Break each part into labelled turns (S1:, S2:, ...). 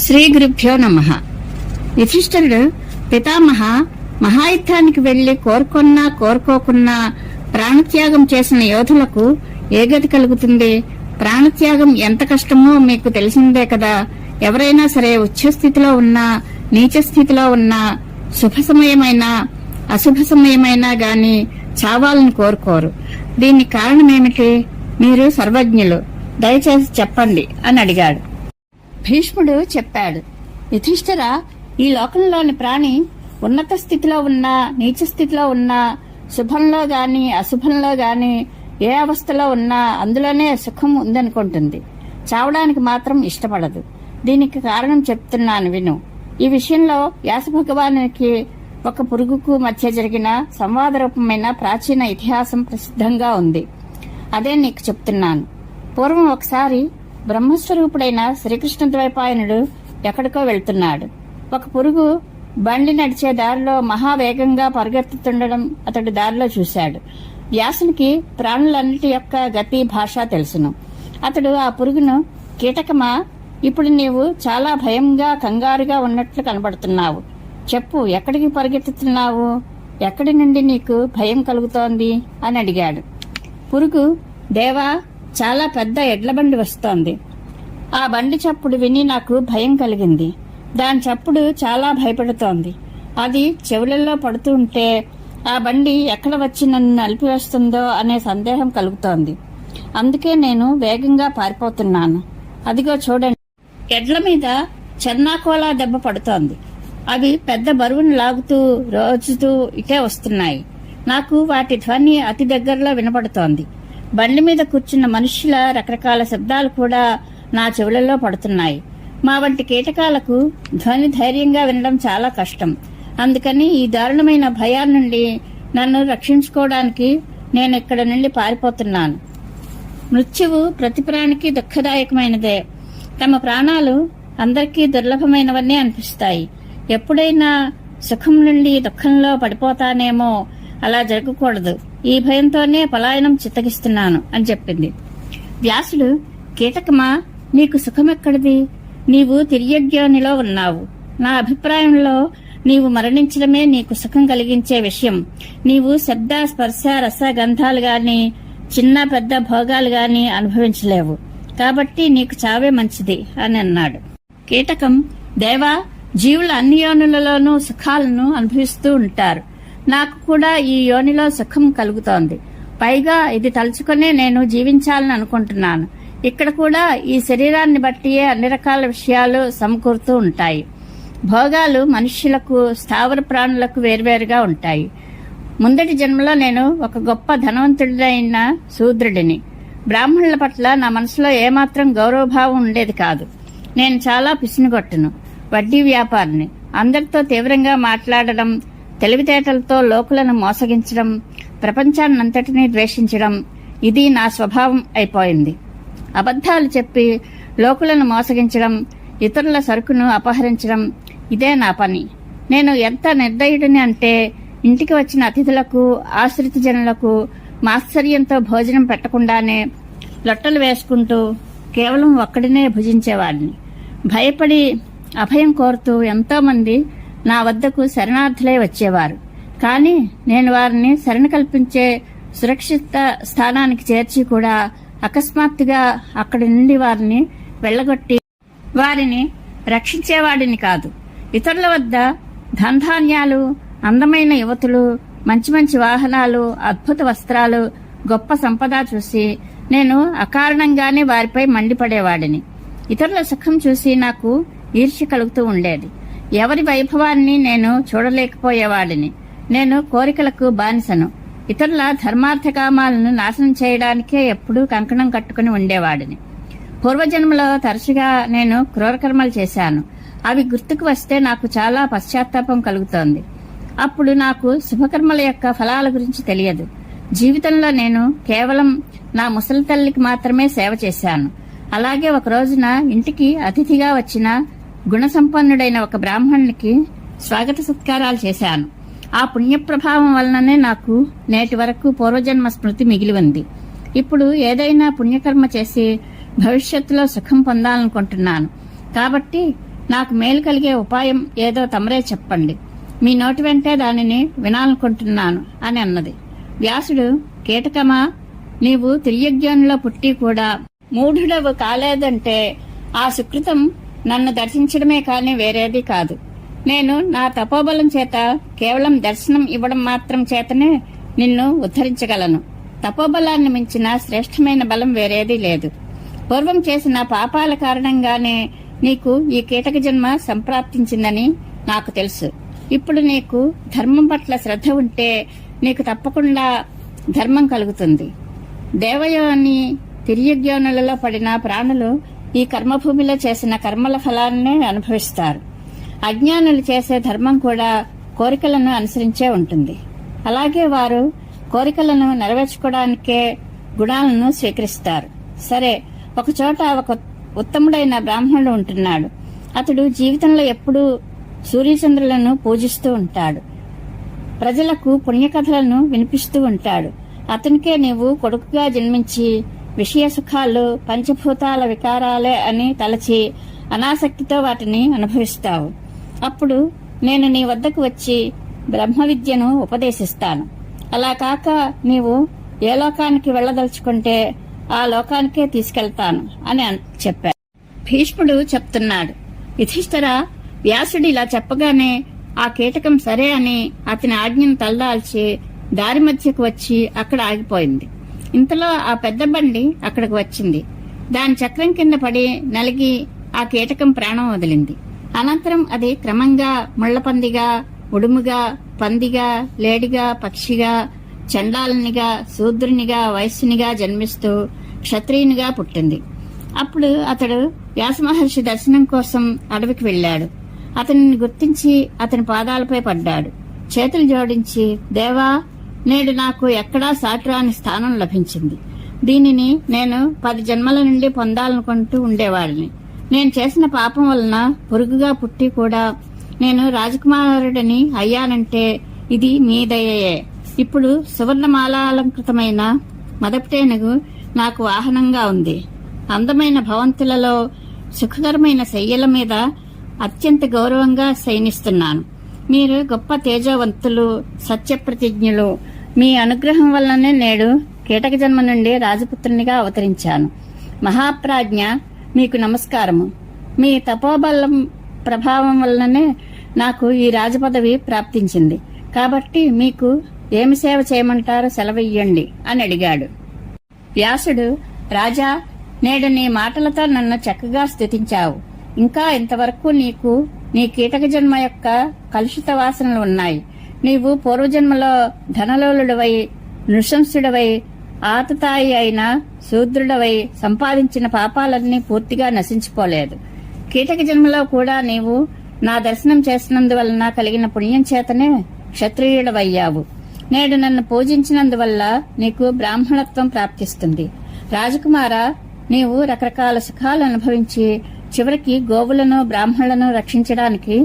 S1: శ్రీ గురుభ్యో నమః. యుధిష్ఠిరుడు పితామహ మహాయుద్ధానికి వెళ్లి కోరుకున్నా కోరుకోకున్నా ప్రాణత్యాగం చేసిన యోధులకు ఏ గతి కలుగుతుంది? ప్రాణత్యాగం ఎంత కష్టమో మీకు తెలిసిందే కదా. ఎవరైనా సరే ఉచ్చస్థితిలో ఉన్నా నీచ స్థితిలో ఉన్నా శుభ సమయమైనా అశుభ సమయమైనా గాని చావాలని కోరుకోరు. దీనికి కారణమేమిటి? మీరు సర్వజ్ఞులు, దయచేసి చెప్పండి అని అడిగాడు. భీష్ముడు చెప్పాడు, యుధిష్ఠిర, ఈ లోకంలోని ప్రాణి ఉన్నత స్థితిలో ఉన్నా నీచ స్థితిలో ఉన్నా శుభంలో గాని అశుభంలో గాని ఏ అవస్థలో ఉన్నా అందులోనే సుఖం ఉందనుకుంటుంది. చావడానికి మాత్రం ఇష్టపడదు. దీనికి కారణం చెప్తున్నాను విను. ఈ విషయంలో వ్యాస భగవానునికి ఒక పురుగుకు మధ్య జరిగిన సంవాదరూపమైన ప్రాచీన ఇతిహాసం ప్రసిద్ధంగా ఉంది. అదే నీకు చెప్తున్నాను. పూర్వం ఒకసారి బ్రహ్మస్వరూపుడైన శ్రీకృష్ణ ద్వైపాయనుడు ఎక్కడికో వెళ్తున్నాడు. ఒక పురుగు బండి నడిచే దారిలో మహావేగంగా పరుగెత్తుతుండడం అతడు దారిలో చూశాడు. వ్యాసునికి ప్రాణులన్నిటి యొక్క గతి భాష తెలుసును. అతడు ఆ పురుగును, కీటకమా, ఇప్పుడు నీవు చాలా భయంగా కంగారుగా ఉన్నట్లు కనబడుతున్నావు. చెప్పు, ఎక్కడికి పరిగెత్తుతున్నావు? ఎక్కడి నుండి నీకు భయం కలుగుతోంది అని అడిగాడు. పురుగు, దేవా, చాలా పెద్ద ఎడ్ల బండి వస్తోంది. ఆ బండి చప్పుడు విని నాకు భయం కలిగింది. దాని చప్పుడు చాలా భయపెడుతోంది. అది చెవులలో పడుతూ ఉంటే ఆ బండి ఎక్కడ వచ్చి నన్ను నలిపివేస్తుందో అనే సందేహం కలుగుతోంది. అందుకే నేను వేగంగా పారిపోతున్నాను. అదిగో చూడండి, ఎడ్ల మీద చెన్నాకోలా దెబ్బ పడుతోంది. అవి పెద్ద బరువును లాగుతూ రోజుతూ ఇటే వస్తున్నాయి. నాకు వాటి ధ్వని అతి దగ్గరలో వినపడుతోంది. బండి మీద కూర్చున్న మనుష్యుల రకరకాల శబ్దాలు కూడా నా చెవులలో పడుతున్నాయి. మా వంటి కీటకాలకు ధ్వని ధైర్యంగా వినడం చాలా కష్టం. అందుకని ఈ దారుణమైన భయాల నుండి నన్ను రక్షించుకోవడానికి నేను ఇక్కడ నుండి పారిపోతున్నాను. మృత్యువు ప్రతి ప్రాణికి దుఃఖదాయకమైనదే. తమ ప్రాణాలు అందరికీ దుర్లభమైనవన్నీ అనిపిస్తాయి. ఎప్పుడైనా సుఖం నుండి దుఃఖంలో పడిపోతానేమో, అలా జరగకూడదు. ఈ భయంతోనే పలాయనం చిత్తగిస్తున్నాను అని చెప్పింది. వ్యాసుడు, కీటకమా, నీకు సుఖమెక్కడిది? నీవు తిర్యజ్ఞానిలో ఉన్నావు. నా అభిప్రాయంలో నీవు మరణించడమే నీకు సుఖం కలిగించే విషయం. నీవు శబ్ద స్పర్శ రస గంధాలు గాని చిన్న పెద్ద భోగాలు గాని అనుభవించలేవు. కాబట్టి నీకు చావే మంచిది అని అన్నాడు. కీటకం, దేవా, జీవుల అన్ని యోనులలోనూ సుఖాలను అనుభవిస్తూ ఉంటారు. నాకు కూడా ఈ యోనిలో సుఖం కలుగుతోంది. పైగా ఇది తలుచుకునే నేను జీవించాలని అనుకుంటున్నాను. ఇక్కడ కూడా ఈ శరీరాన్ని బట్టియే అన్ని రకాల విషయాలు సమకూరుతూ ఉంటాయి. భోగాలు మనుష్యులకు స్థావర ప్రాణులకు వేర్వేరుగా ఉంటాయి. ముందటి జన్మలో నేను ఒక గొప్ప ధనవంతుడైన శూద్రుడిని. బ్రాహ్మణుల పట్ల నా మనసులో ఏమాత్రం గౌరవభావం ఉండేది కాదు. నేను చాలా పిసినిగొట్టును, వడ్డీ వ్యాపారిని. అందరితో తీవ్రంగా మాట్లాడడం, తెలివితేటలతో లోకులను మోసగించడం, ప్రపంచాన్నంతటినీ ద్వేషించడం, ఇది నా స్వభావం అయిపోయింది. అబద్ధాలు చెప్పి లోకులను మోసగించడం, ఇతరుల సరుకును అపహరించడం, ఇదే నా పని. నేను ఎంత నిర్దయుడిని అంటే, ఇంటికి వచ్చిన అతిథులకు ఆశ్రిత జనులకు మాత్సర్యంతో భోజనం పెట్టకుండానే లొట్టలు వేసుకుంటూ కేవలం ఒక్కడినే భుజించేవాడిని. భయపడి అభయం కోరుతూ ఎంతో మంది నా వద్దకు శరణార్థులై వచ్చేవారు. కానీ నేను వారిని శరణ కల్పించే సురక్షిత స్థానానికి చేర్చి కూడా అకస్మాత్తుగా అక్కడి నుండి వారిని వెళ్లగొట్టి వారిని రక్షించేవాడిని కాదు. ఇతరుల వద్ద ధనధాన్యాలు, అందమైన యువతులు, మంచి మంచి వాహనాలు, అద్భుత వస్త్రాలు, గొప్ప సంపద చూసి నేను అకారణంగానే వారిపై మండిపడేవాడిని. ఇతరుల సుఖం చూసి నాకు ఈర్ష్య కలుగుతూ ఉండేది. ఎవరి వైభవాన్ని నేను చూడలేకపోయేవాడిని. నేను కోరికలకు బానిసను. ఇతరుల ధర్మార్థ కామాలను నాశనం చేయడానికే ఎప్పుడూ కంకణం కట్టుకుని ఉండేవాడిని. పూర్వజన్మలో తరచుగా నేను క్రూరకర్మలు చేశాను. అవి గుర్తుకు వస్తే నాకు చాలా పశ్చాత్తాపం కలుగుతోంది. అప్పుడు నాకు శుభకర్మల యొక్క ఫలాల గురించి తెలియదు. జీవితంలో నేను కేవలం నా ముసలి తల్లికి మాత్రమే సేవ చేశాను. అలాగే ఒక రోజున ఇంటికి అతిథిగా వచ్చిన గుణసంపన్నుడైన ఒక బ్రాహ్మణునికి స్వాగత సత్కారాలు చేశాను. ఆ పుణ్యప్రభావం వలననే నాకు నేటి వరకు పూర్వజన్మ స్మృతి మిగిలి ఉంది. ఇప్పుడు ఏదైనా పుణ్యకర్మ చేసి భవిష్యత్తులో సుఖం పొందాలనుకుంటున్నాను. కాబట్టి నాకు మేలు కలిగే ఉపాయం ఏదో తమరే చెప్పండి. మీ నోటి వెంటే దానిని వినాలనుకుంటున్నాను అని అన్నది. వ్యాసుడు, కీటకమా, నీవు తిర్యజ్ఞానిలో పుట్టి కూడా మూఢుడవు కాలేదంటే ఆ సుకృతం నన్ను దర్శించడమే కాని వేరేది కాదు. నేను నా తపోబలం చేత కేవలం దర్శనం ఇవ్వడం మాత్రం చేతనే నిన్ను ఉద్ధరించగలను. తపోబలాన్ని మించిన శ్రేష్టమైన బలం వేరేదీ లేదు. పూర్వం చేసిన పాపాల కారణంగానే నీకు ఈ కీటక జన్మ సంప్రాప్తించిందని నాకు తెలుసు. ఇప్పుడు నీకు ధర్మం పట్ల శ్రద్ధ ఉంటే నీకు తప్పకుండా ధర్మం కలుగుతుంది. దేవయోని తిర్యజ్ఞానులలో పడిన ప్రాణులు ఈ కర్మభూమిలో చేసిన కర్మల ఫలాన్నే అనుభవిస్తారు. అజ్ఞానులు చేసే ధర్మం కూడా కోరికలను అనుసరించే ఉంటుంది. అలాగే వారు కోరికలను నెరవేర్చుకోవడానికే గుణాలను స్వీకరిస్తారు. సరే, ఒకచోట ఒక ఉత్తముడైన బ్రాహ్మణుడు ఉంటున్నాడు. అతడు జీవితంలో ఎప్పుడూ సూర్యచంద్రులను పూజిస్తూ ఉంటాడు. ప్రజలకు పుణ్యకథలను వినిపిస్తూ ఉంటాడు. అతనికే నీవు కొడుకుగా జన్మించి విషయ సుఖాలు పంచభూతాల వికారాలే అని తలచి అనాసక్తితో వాటిని అనుభవిస్తావు. అప్పుడు నేను నీ వద్దకు వచ్చి బ్రహ్మ విద్యను ఉపదేశిస్తాను. అలా కాక నీవు ఏ లోకానికి వెళ్లదలుచుకుంటే ఆ లోకానికే తీసుకెళ్తాను అని చెప్పాడు. భీష్ముడు చెప్తున్నాడు, యుధిష్ఠిరా, వ్యాసుడు ఇలా చెప్పగానే ఆ కీటకం సరే అని అతని ఆజ్ఞను తలదాల్చి దారి మధ్యకు వచ్చి అక్కడ ఆగిపోయింది. ఇంతలో ఆ పెద్ద బండి అక్కడికి వచ్చింది. దాని చక్రం కింద పడి నలిగి ఆ కీటకం ప్రాణం వదిలింది. అనంతరం అది క్రమంగా ముళ్లపందిగా, ఉడుముగా, పందిగా, లేడిగా, పక్షిగా, చండాలునిగా, శూద్రునిగా, వైశ్యునిగా జన్మిస్తూ క్షత్రియునిగా పుట్టింది. అప్పుడు అతడు వ్యాసమహర్షి దర్శనం కోసం అడవికి వెళ్లాడు. అతనిని గుర్తించి అతని పాదాలపై పడ్డాడు. చేతులు జోడించి, దేవా, నేడు నాకు ఎక్కడా సాటిరాని స్థానం లభించింది. దీనిని నేను 10 జన్మల నుండి పొందాలనుకుంటూ ఉండేవాడిని. నేను చేసిన పాపం వలన పురుగుగా పుట్టి కూడా నేను రాజకుమారుడిని అయ్యానంటే ఇది మీ దయయే. ఇప్పుడు సువర్ణమాలాలంకృతమైన మదపటేనుగు నాకు వాహనంగా ఉంది. అందమైన భవంతులలో సుఖకరమైన శయ్యల మీద అత్యంత గౌరవంగా శయనిస్తున్నాను. మీరు గొప్ప తేజవంతులు, సత్యప్రతిజ్ఞులు. మీ అనుగ్రహం వల్లనే నేడు కీటక జన్మ నుండి రాజపుత్రునిగా అవతరించాను. మహాప్రాజ్ఞ, మీకు నమస్కారము. మీ తపోబలం ప్రభావం వల్లనే నాకు ఈ రాజపదవి ప్రాప్తించింది. కాబట్టి మీకు ఏమి సేవ చేయమంటారో సెలవియ్యండి అని అడిగాడు. వ్యాసుడు, రాజా, నేడు నీ మాటలతో నన్ను చక్కగా స్తుతించావు. ఇంకా ఇంతవరకు నీకు నీ కీటక జన్మ యొక్క కలుషిత వాసనలు ఉన్నాయి. నీవు పూర్వజన్మలో ధనలోలుడవై, నృశంసుడవై, ఆతతాయి అయిన శూద్రుడవై సంపాదించిన పాపాలన్నీ పూర్తిగా నశించిపోలేదు. కీటక జన్మలో కూడా నీవు నా దర్శనం చేసినందువలన కలిగిన పుణ్యం చేతనే క్షత్రియుడవయ్యావు. నేడు నన్ను పూజించినందువల్ల నీకు బ్రాహ్మణత్వం ప్రాప్తిస్తుంది. రాజకుమారా, నీవు రకరకాల సుఖాలు అనుభవించి చివరికి గోవులను, బ్రాహ్మణులను రక్షించడానికి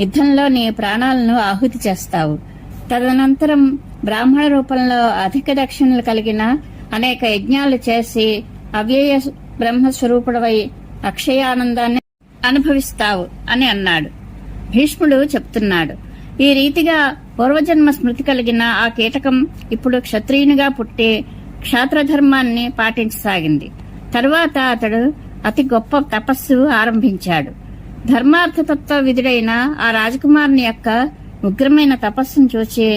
S1: యుద్ధంలో నీ ప్రాణాలను ఆహుతి చేస్తావు. తదనంతరం బ్రాహ్మణ రూపంలో అధిక దక్షిణలు కలిగిన అనేక యజ్ఞాలు చేసి అవ్యయ బ్రహ్మస్వరూపుడవై అక్షయానందాన్ని అనుభవిస్తావు అని అన్నాడు. భీష్ముడు చెప్తున్నాడు, ఈ రీతిగా పూర్వజన్మ స్మృతి కలిగిన ఆ కీటకం ఇప్పుడు క్షత్రియునిగా పుట్టి క్షాత్రధర్మాన్ని పాటించసాగింది. తరువాత అతడు అతి గొప్ప తపస్సు ఆరంభించాడు. ధర్మార్థతత్వ విధుడైన ఆ రాజకుమారుని యొక్క ఉగ్రమైన తపస్సును చూచి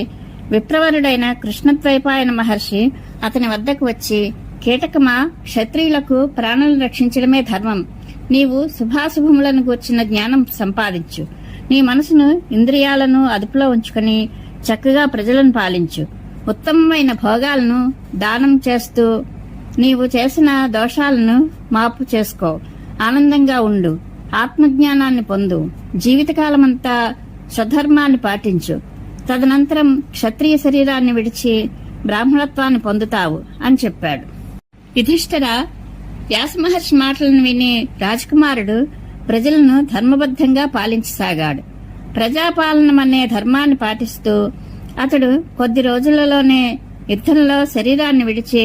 S1: విప్రవరుడైన కృష్ణద్వైపాయన మహర్షి అతని వద్దకు వచ్చి, కీటకమా, క్షత్రియులకు ప్రాణులను రక్షించడమే ధర్మం. నీవు శుభాశుభములను గూర్చిన జ్ఞానం సంపాదించు. నీ మనసును, ఇంద్రియాలను అదుపులో ఉంచుకుని చక్కగా ప్రజలను పాలించు. ఉత్తమమైన భోగాలను దానం చేస్తూ నీవు చేసిన దోషాలను మాపు చేసుకో. ఆనందంగా ఉండు. ఆత్మజ్ఞానాన్ని పొందు. జీవితకాలమంతా స్వధర్మాన్ని పాటించు. తదనంతరం క్షత్రియ శరీరాన్ని విడిచి బ్రాహ్మణత్వాన్ని పొందుతావు అని చెప్పాడు. యుధిష్ఠిరా, వ్యాసమహర్షి మాటలను విని రాజకుమారుడు ప్రజలను ధర్మబద్ధంగా పాలించసాగాడు. ప్రజాపాలనమనే ధర్మాన్ని పాటిస్తూ అతడు కొద్ది రోజులలోనే యుద్ధంలో శరీరాన్ని విడిచి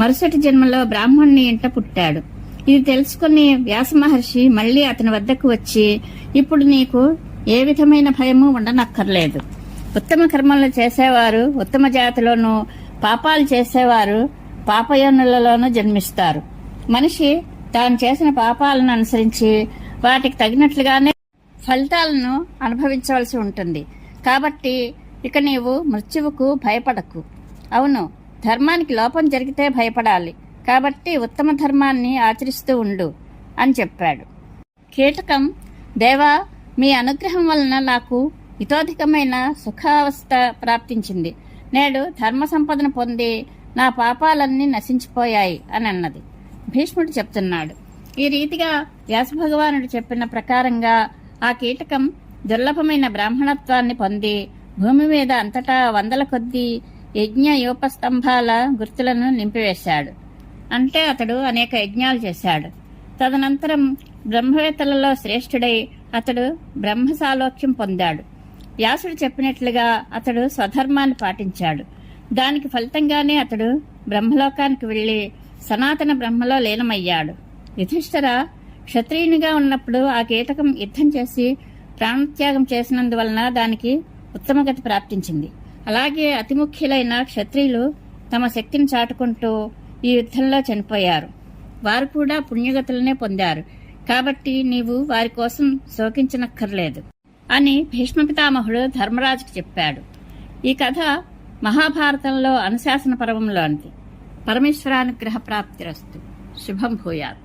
S1: మరుసటి జన్మలో బ్రాహ్మణుని ఇంట పుట్టాడు. ఇది తెలుసుకుని వ్యాస మహర్షి మళ్లీ అతని వద్దకు వచ్చి, ఇప్పుడు నీకు ఏ విధమైన భయము ఉండనక్కర్లేదు. ఉత్తమ కర్మలు చేసేవారు ఉత్తమ జాతిలోనూ, పాపాలు చేసేవారు పాపయోనులలోనూ జన్మిస్తారు. మనిషి తాను చేసిన పాపాలను అనుసరించి వాటికి తగినట్లుగానే ఫలితాలను అనుభవించవలసి ఉంటుంది. కాబట్టి ఇక నీవు మృత్యువుకు భయపడకు. అవును, ధర్మానికి లోపం జరిగితే భయపడాలి. కాబట్టి ఉత్తమ ధర్మాన్ని ఆచరిస్తూ ఉండు అని చెప్పాడు. కీటకం, దేవా, మీ అనుగ్రహం వలన నాకు ఇతోధికమైన సుఖావస్థ ప్రాప్తించింది. నేడు ధర్మ సంపదను పొంది నా పాపాలన్నీ నశించిపోయాయి అని అన్నది. భీష్ముడు చెప్తున్నాడు. ఈ రీతిగా వ్యాసభగవానుడు చెప్పిన ప్రకారంగా ఆ కీటకం దుర్లభమైన బ్రాహ్మణత్వాన్ని పొంది భూమి మీద అంతటా వందల కొద్దీ యజ్ఞ యూపస్తంభాల గుర్తులను నింపివేశాడు. అంటే అతడు అనేక యజ్ఞాలు చేశాడు. తదనంతరం బ్రహ్మవేత్తలలో శ్రేష్ఠుడై అతడు బ్రహ్మసాలోక్యం పొందాడు. వ్యాసుడు చెప్పినట్లుగా అతడు స్వధర్మాన్ని పాటించాడు. దానికి ఫలితంగానే అతడు బ్రహ్మలోకానికి వెళ్లి సనాతన బ్రహ్మలో లీనమయ్యాడు. యుధిష్ఠిర, క్షత్రియునిగా ఉన్నప్పుడు ఆ కీటకం యుద్ధం చేసి ప్రాణత్యాగం చేసినందువలన దానికి ఉత్తమగతి ప్రాప్తించింది. అలాగే అతి ముఖ్యులైన క్షత్రియులు తమ శక్తిని చాటుకుంటూ ఈ యుద్ధంలో చనిపోయారు. వారు కూడా పుణ్యగతులనే పొందారు. కాబట్టి నీవు వారి కోసం శోకించనక్కర్లేదు అని భీష్మ పితామహుడు ధర్మరాజుకు చెప్పాడు. ఈ కథ మహాభారతంలో అనుశాసన పర్వంలోనిది. పరమేశ్వరానుగ్రహ ప్రాప్తిరస్తు. శుభం భూయాత్.